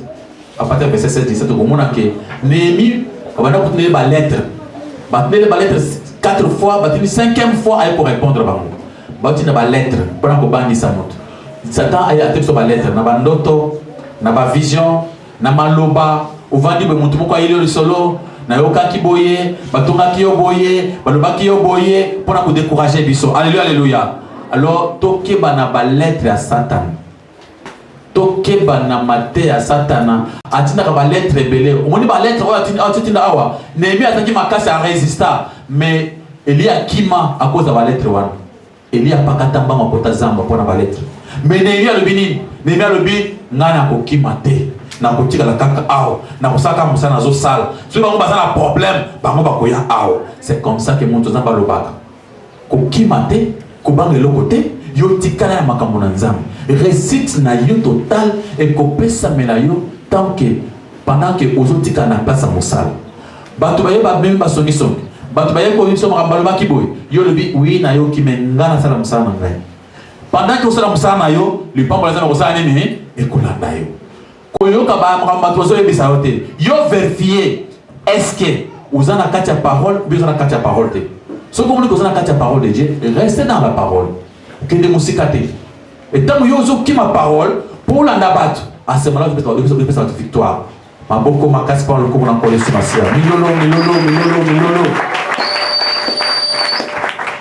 À partir du verset 16, 17, on a que Néhémie, on va donner la lettre. On va donner la lettre 4 fois, on va donner 5e fois pour répondre. On va donner la lettre pour qu'on bande sa note. Satan a été sur la lettre. On a ndoto, on a vision, on a maloba, on va dire que mon tour il est solo. Na yoka ki boye, batonga ki yo boye, baloba ki yo boye, pour nous décourager biso. Alléluia, alléluia. Alors, toke bana ba lettre à Satan. Toke bana mate à Satan. Atina ka ba lettre belé. On dit ba lettre o atina awa. Néhémie ataki makasi à résister, mais Elia kima à cause de ba lettre wana. Elia pakatamba mapota zamba pour na ba lettre. Mais Néhémie le bini, Néhémie le bi ngana ko kimate. Na ko tika la kaka awa. Na ko saka musana zo sala. Si bango bazana problème, bango ba koya awa. C'est comme ça que mon tozamba lo baka. Ko kimate Kobang le côté, yo tikana ya makambo na nzambe. Récite na yo total et kopesa melayo tant que pendant que ozo tika na place à mosala. Bato baye ba même ba songi songi. Bato baye ko yiso makambalo ba kiboy. Yo le bi oui na yo ki mengana sala mosala na ngai. Pendant que osala mosala na yo, le pambo la sala mosala nini e kolanda yo. Ko yo ka ba makamba tozo e bisa hotel. Yo vérifier est-ce que ozana katia parole, bizana katia parole te. Ce que vous voulez que la parole de Dieu, restez dans la parole. Que de moussicate. Et tant que vous avez ma parole, pour la nabattre, à ce moment-là, vous avez votre victoire. Ma boko ma casse par le coup, on a collé sur ma sœur. Milolo.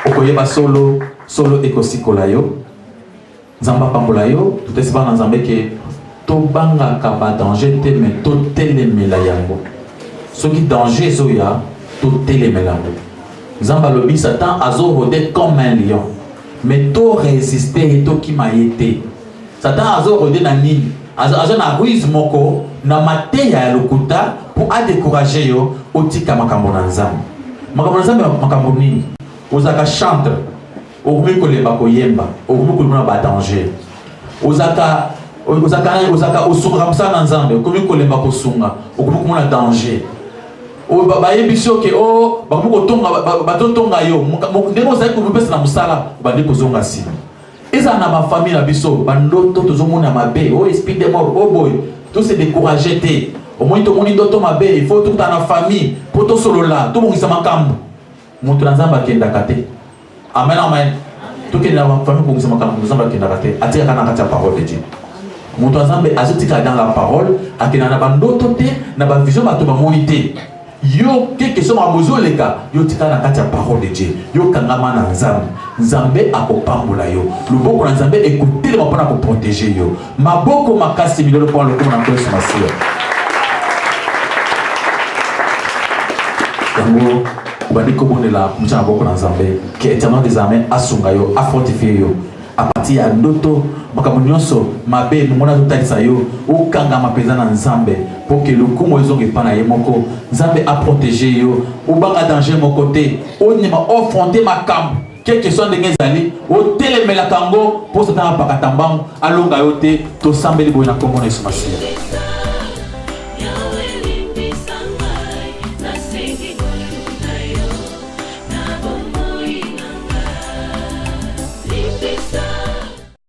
Okoyeba solo ekosiko Zamba pambolayo, tout est pas dans Zambé que tobanga kaba danger te mais to telemela yango. Ce qui danger zoya, to telemela yango. Zamba lobi Satan azo rodé comme un lion. Mais to résister et to qui m'a été. Satan azo rodé na nini. Azo na ruise moko na mateya ya lokuta pour a décourager yo otika makambo na nzambe. Makambo na nzambe makambo nini? Ozaka chantre, okomi kolemba koyemba, okomi kolona ba danger. Ozaka osunga msa na nzambe, okomi kolemba kosunga, okomi komona danger. O bayebi soke o bakomi kotonga batotonga yo, ndenge ozali kopesa na musala bandi kozonga sima. Eza na ma famille na biso bandoto tozomona mabe, o esprit de mort, o boy, tout se décourager te. Au moins tout moni ndoto mabe, il faut tout dans la famille pour to solo là, tout bongisa makambo. Mutu na nzamba kenda kate. Amen amen. Tout que na famille bongisa makambo nzamba kenda kate. Atia kana kata parole de Dieu. Mutu na nzamba azotika dans la parole, akina na bandoto te, na ba vision ba to ba monité. Yo quelque chose ma bozo leka, yo tika na kata parole de Dieu. Yo kangama na nzambe. Nzambe akopambola yo. Luboko na nzambe écouter le mapona pour protéger yo. Maboko makasi milolo pour le comme na kwa somasia. Yango bandiko bonela mchana boko na nzambe qui éternellement désormais asunga yo, a fortifier yo. A partir ya ndoto makambo nyonso mabe mona totalisa yo okanga mapeza na nzambe pour que le kumo ezonge pana ye moko nzambe a protéger yo obanga danger mon côté onima affronter makambo quel que soit ndenge ezali otelemela kango pour satana pakatambango alonga yo te tosambeli boye na kombo na Yesu Masiya.